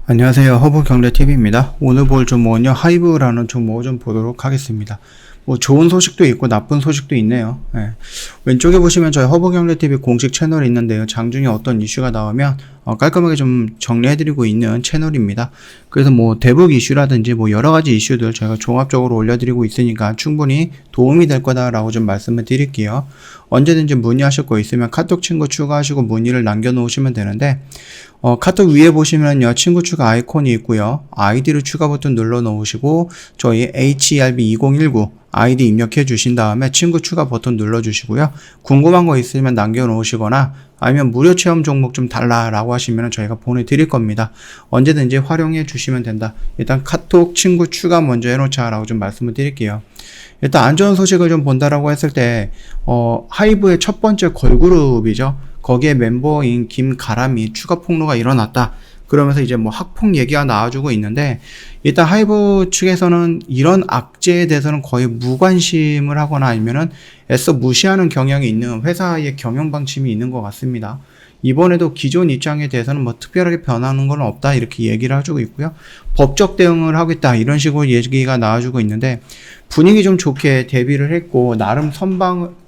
안녕하세요. 허브경제TV입니다. 오늘 볼 종목은요, 하이브라는 종목을 좀 보도록 하겠습니다. 뭐 좋은 소식도 있고 나쁜 소식도 있네요. 예. 왼쪽에 보시면 저희 허브경제TV 공식 채널이 있는데요. 장중에 어떤 이슈가 나오면 깔끔하게 좀 정리해드리고 있는 채널입니다. 그래서 뭐 대북 이슈라든지 뭐 여러 가지 이슈들 저희가 종합적으로 올려드리고 있으니까 충분히 도움이 될 거다라고 좀 말씀을 드릴게요. 언제든지 문의하실 거 있으면 카톡 친구 추가하시고 문의를 남겨놓으시면 되는데 카톡 위에 보시면요, 친구 추가 아이콘이 있고요. 아이디를 추가 버튼 눌러 놓으시고 저희 HERB2019 아이디 입력해 주신 다음에 친구 추가 버튼 눌러 주시고요. 궁금한 거 있으면 남겨 놓으시거나 아니면 무료 체험 종목 좀 달라라고 하시면 저희가 보내드릴 겁니다. 언제든지 활용해 주시면 된다. 일단 카톡 친구 추가 먼저 해놓자라고 좀 말씀을 드릴게요. 일단 안 좋은 소식을 좀 본다라고 했을 때 하이브의 첫 번째 걸그룹이죠. 거기에 멤버인 김가람이 추가 폭로가 일어났다. 그러면서 이제 뭐 학폭 얘기가 나와주고 있는데, 일단 하이브 측에서는 이런 악재에 대해서는 거의 무관심을 하거나 아니면은 애써 무시하는 경향이 있는 회사의 경영 방침이 있는 것 같습니다. 이번에도 기존 입장에 대해서는 뭐 특별하게 변하는 건 없다 이렇게 얘기를 해주고 있고요. 법적 대응을 하겠다 이런 식으로 얘기가 나와주고 있는데, 분위기 좀 좋게 데뷔를 했고 나름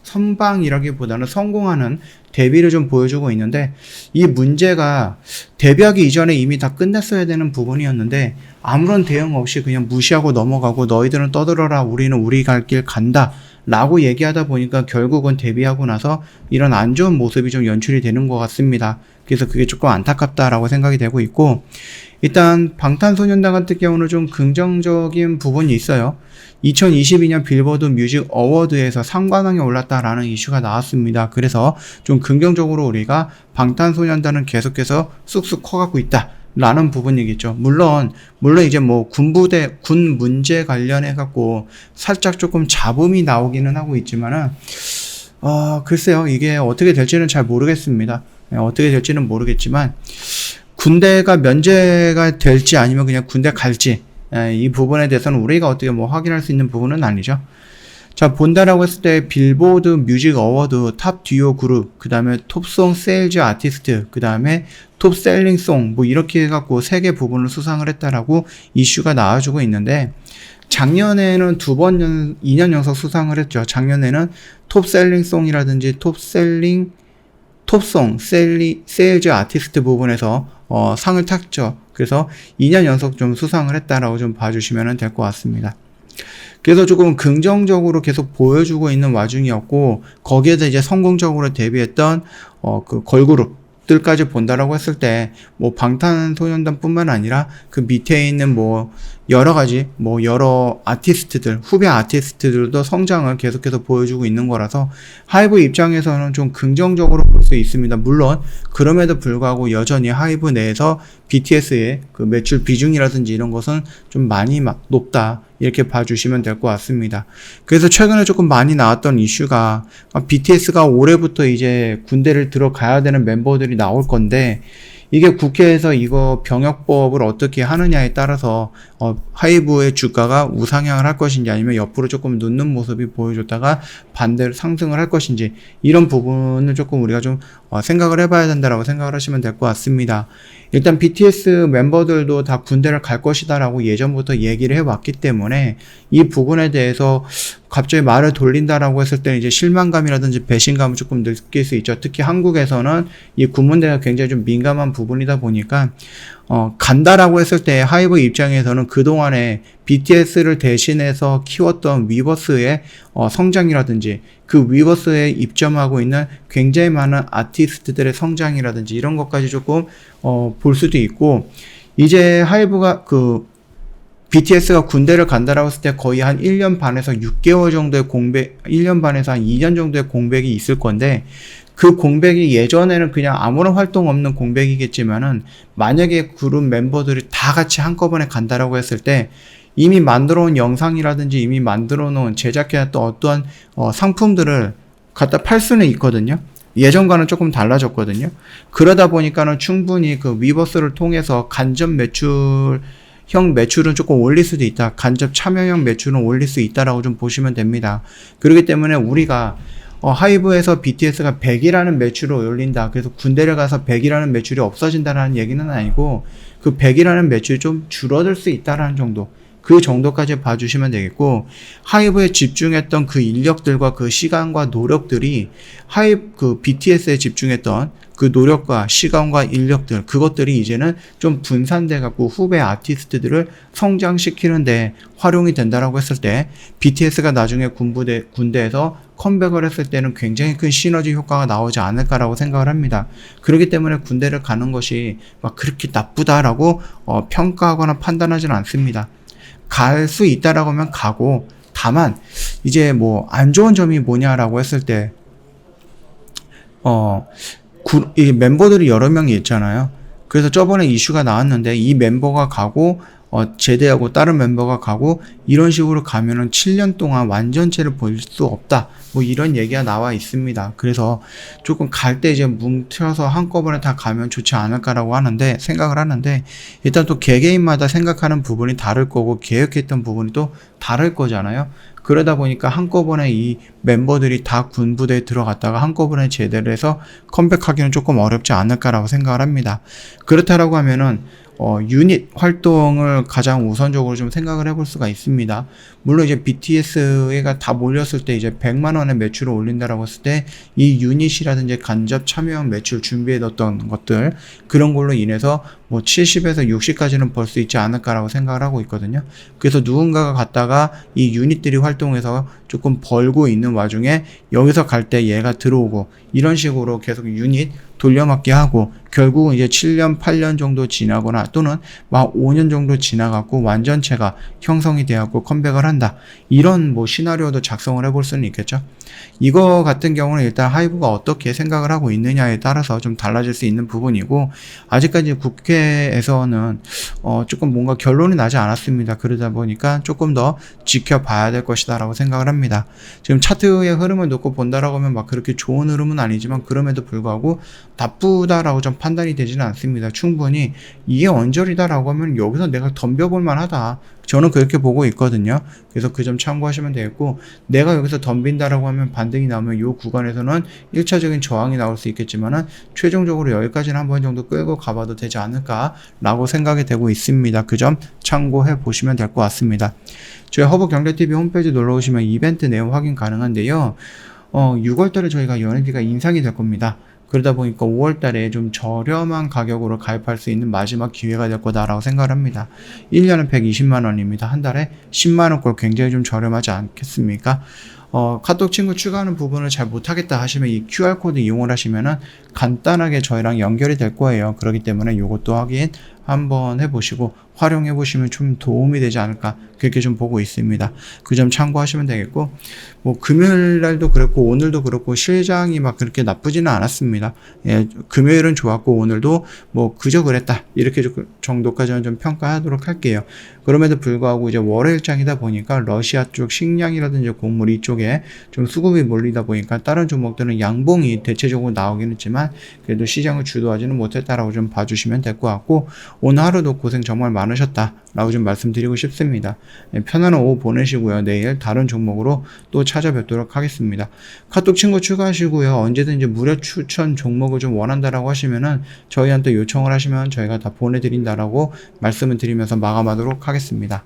선방이라기보다는 성공하는 데뷔를 좀 보여주고 있는데, 이 문제가 데뷔하기 이전에 이미 다 끝냈어야 되는 부분이었는데 아무런 대응 없이 그냥 무시하고 넘어가고 너희들은 떠들어라 우리는 우리 갈 길 간다 라고 얘기하다 보니까 결국은 데뷔하고 나서 이런 안 좋은 모습이 좀 연출이 되는 것 같습니다. 그래서 그게 조금 안타깝다라고 생각이 되고 있고, 일단 방탄소년단 같은 경우는 좀 긍정적인 부분이 있어요. 2022년 빌보드 뮤직 어워드에서 상관왕에 올랐다라는 이슈가 나왔습니다. 그래서 좀 긍정적으로 우리가 방탄소년단은 계속해서 쑥쑥 커가고 있다 라는 부분이겠죠. 물론 이제 뭐 군 문제 관련해 갖고 살짝 조금 잡음이 나오기는 하고 있지만은 글쎄요, 이게 어떻게 될지는 잘 모르겠습니다. 어떻게 될지는 모르겠지만 군대가 면제가 될지 아니면 그냥 군대 갈지, 이 부분에 대해서는 우리가 어떻게 뭐 확인할 수 있는 부분은 아니죠. 자, 본다라고 했을 때 빌보드 뮤직 어워드 탑 듀오 그룹, 그 다음에 톱송 세일즈 아티스트, 그 다음에 톱 셀링 송, 뭐 이렇게 해갖고 3개 부분을 수상을 했다라고 이슈가 나와주고 있는데, 작년에는 2년 연속 수상을 했죠. 작년에는 톱 셀링 송이라든지 톱송 세일즈 아티스트 부분에서 상을 탔죠. 그래서 2년 연속 좀 수상을 했다라고 좀 봐주시면 될 것 같습니다. 그래서 조금 긍정적으로 계속 보여주고 있는 와중이었고, 거기에서 이제 성공적으로 데뷔했던 그 걸그룹들까지 본다라고 했을 때 뭐 방탄소년단 뿐만 아니라 그 밑에 있는 뭐 여러 가지 뭐 여러 아티스트들, 후배 아티스트들도 성장을 계속해서 보여주고 있는 거라서 하이브 입장에서는 좀 긍정적으로 볼 수 있습니다. 물론 그럼에도 불구하고 여전히 하이브 내에서 BTS의 그 매출 비중이라든지 이런 것은 좀 많이 높다 이렇게 봐주시면 될 것 같습니다. 그래서 최근에 조금 많이 나왔던 이슈가 BTS가 올해부터 이제 군대를 들어가야 되는 멤버들이 나올 건데, 이게 국회에서 이거 병역법을 어떻게 하느냐에 따라서 하이브의 주가가 우상향을 할 것인지 아니면 옆으로 조금 눕는 모습이 보여줬다가 반대로 상승을 할 것인지, 이런 부분을 조금 우리가 좀 생각을 해봐야 된다라고 생각을 하시면 될 것 같습니다. 일단 BTS 멤버들도 다 군대를 갈 것이다라고 예전부터 얘기를 해왔기 때문에 이 부분에 대해서 갑자기 말을 돌린다라고 했을 때는 이제 실망감이라든지 배신감을 조금 느낄 수 있죠. 특히 한국에서는 이 군문대가 굉장히 좀 민감한 부분이다 보니까 간다라고 했을 때 하이브 입장에서는 그동안에 BTS를 대신해서 키웠던 위버스의 성장이라든지 그 위버스에 입점하고 있는 굉장히 많은 아티스트들의 성장이라든지 이런 것까지 조금 볼 수도 있고, 이제 하이브가 BTS가 군대를 간다라고 했을 때 거의 한 1년 반에서 6개월 정도의 1년 반에서 한 2년 정도의 공백이 있을 건데, 그 공백이 예전에는 그냥 아무런 활동 없는 공백이겠지만은 만약에 그룹 멤버들이 다 같이 한꺼번에 간다라고 했을 때 이미 만들어 온 영상이라든지 이미 만들어 놓은 제작해놨던 어떠한 상품들을 갖다 팔 수는 있거든요. 예전과는 조금 달라졌거든요. 그러다 보니까는 충분히 그 위버스를 통해서 간접 매출형 매출은 조금 올릴 수도 있다. 간접 참여형 매출은 올릴 수 있다라고 좀 보시면 됩니다. 그렇기 때문에 우리가 하이브에서 BTS가 100이라는 매출을 올린다. 그래서 군대를 가서 100이라는 매출이 없어진다라는 얘기는 아니고 그 100이라는 매출이 좀 줄어들 수 있다라는 정도. 그 정도까지 봐주시면 되겠고, 하이브에 집중했던 그 인력들과 그 시간과 노력들이 그 BTS에 집중했던 그 노력과 시간과 인력들, 그것들이 이제는 좀 분산돼 갖고 후배 아티스트들을 성장시키는데 활용이 된다라고 했을 때, BTS가 나중에 군대에서 컴백을 했을 때는 굉장히 큰 시너지 효과가 나오지 않을까라고 생각을 합니다. 그렇기 때문에 군대를 가는 것이 막 그렇게 나쁘다라고 평가하거나 판단하지는 않습니다. 갈 수 있다라고 하면 가고, 다만 이제 뭐 안 좋은 점이 뭐냐라고 했을 때 이 멤버들이 여러 명이 있잖아요. 그래서 저번에 이슈가 나왔는데 이 멤버가 가고 제대하고 다른 멤버가 가고 이런 식으로 가면은 7년 동안 완전체를 볼 수 없다. 뭐 이런 얘기가 나와 있습니다. 그래서 조금 갈 때 이제 뭉쳐서 한꺼번에 다 가면 좋지 않을까라고 생각을 하는데, 일단 또 개개인마다 생각하는 부분이 다를 거고 계획했던 부분이 또 다를 거잖아요. 그러다 보니까 한꺼번에 이 멤버들이 다 군부대에 들어갔다가 한꺼번에 제대를 해서 컴백하기는 조금 어렵지 않을까라고 생각을 합니다. 그렇다라고 하면은 유닛 활동을 가장 우선적으로 좀 생각을 해볼 수가 있습니다. 물론 이제 BTS가 다 몰렸을 때 이제 100만 원의 매출을 올린다라고 했을 때 이 유닛이라든지 간접 참여형 매출 준비해뒀던 것들, 그런 걸로 인해서 뭐 70에서 60까지는 벌 수 있지 않을까라고 생각을 하고 있거든요. 그래서 누군가가 갔다가 이 유닛들이 활동해서 조금 벌고 있는 와중에 여기서 갈 때 얘가 들어오고 이런 식으로 계속 유닛 돌려막기 하고 결국은 이제 7년, 8년 정도 지나거나 또는 막 5년 정도 지나갖고 완전체가 형성이 되었고 컴백을 한다. 이런 뭐 시나리오도 작성을 해볼 수는 있겠죠. 이거 같은 경우는 일단 하이브가 어떻게 생각을 하고 있느냐에 따라서 좀 달라질 수 있는 부분이고, 아직까지 국회에서는 조금 뭔가 결론이 나지 않았습니다. 그러다 보니까 조금 더 지켜봐야 될 것이다 라고 생각을 합니다. 지금 차트의 흐름을 놓고 본다라고 하면 막 그렇게 좋은 흐름은 아니지만 그럼에도 불구하고 나쁘다라고 좀 판단이 되지는 않습니다. 충분히 이게 언저리다라고 하면 여기서 내가 덤벼볼 만하다. 저는 그렇게 보고 있거든요. 그래서 그 점 참고하시면 되겠고, 내가 여기서 덤빈다라고 하면 반등이 나오면 이 구간에서는 1차적인 저항이 나올 수 있겠지만은 최종적으로 여기까지는 한 번 정도 끌고 가봐도 되지 않을까라고 생각이 되고 있습니다. 그 점 참고해 보시면 될 것 같습니다. 저희 허브경제TV 홈페이지 놀러 오시면 이벤트 내용 확인 가능한데요. 6월달에 저희가 연회비가 인상이 될 겁니다. 그러다 보니까 5월달에 좀 저렴한 가격으로 가입할 수 있는 마지막 기회가 될 거다라고 생각을 합니다. 1년은 120만 원입니다. 한 달에 10만 원꼴, 굉장히 좀 저렴하지 않겠습니까? 카톡 친구 추가하는 부분을 잘 못하겠다 하시면 이 QR코드 이용을 하시면은 간단하게 저희랑 연결이 될 거예요. 그렇기 때문에 이것도 확인 한번 해보시고 활용해 보시면 좀 도움이 되지 않을까, 그렇게 좀 보고 있습니다. 그 점 참고하시면 되겠고, 뭐 금요일 날도 그렇고 오늘도 그렇고 시장이 막 그렇게 나쁘지는 않았습니다. 예, 금요일은 좋았고 오늘도 뭐 그저 그랬다 이렇게 정도까지는 좀 평가하도록 할게요. 그럼에도 불구하고 이제 월요일장이다 보니까 러시아 쪽 식량이라든지 곡물 이쪽에 좀 수급이 몰리다 보니까 다른 종목들은 양봉이 대체적으로 나오긴 했지만 그래도 시장을 주도하지는 못했다라고 좀 봐주시면 될 것 같고, 오늘 하루도 고생 정말 많으셨다라고 좀 말씀드리고 싶습니다. 네, 편안한 오후 보내시고요. 내일 다른 종목으로 또 찾아뵙도록 하겠습니다. 카톡 친구 추가하시고요. 언제든지 무료 추천 종목을 좀 원한다라고 하시면은 저희한테 요청을 하시면 저희가 다 보내드린다라고 말씀을 드리면서 마감하도록 하겠습니다.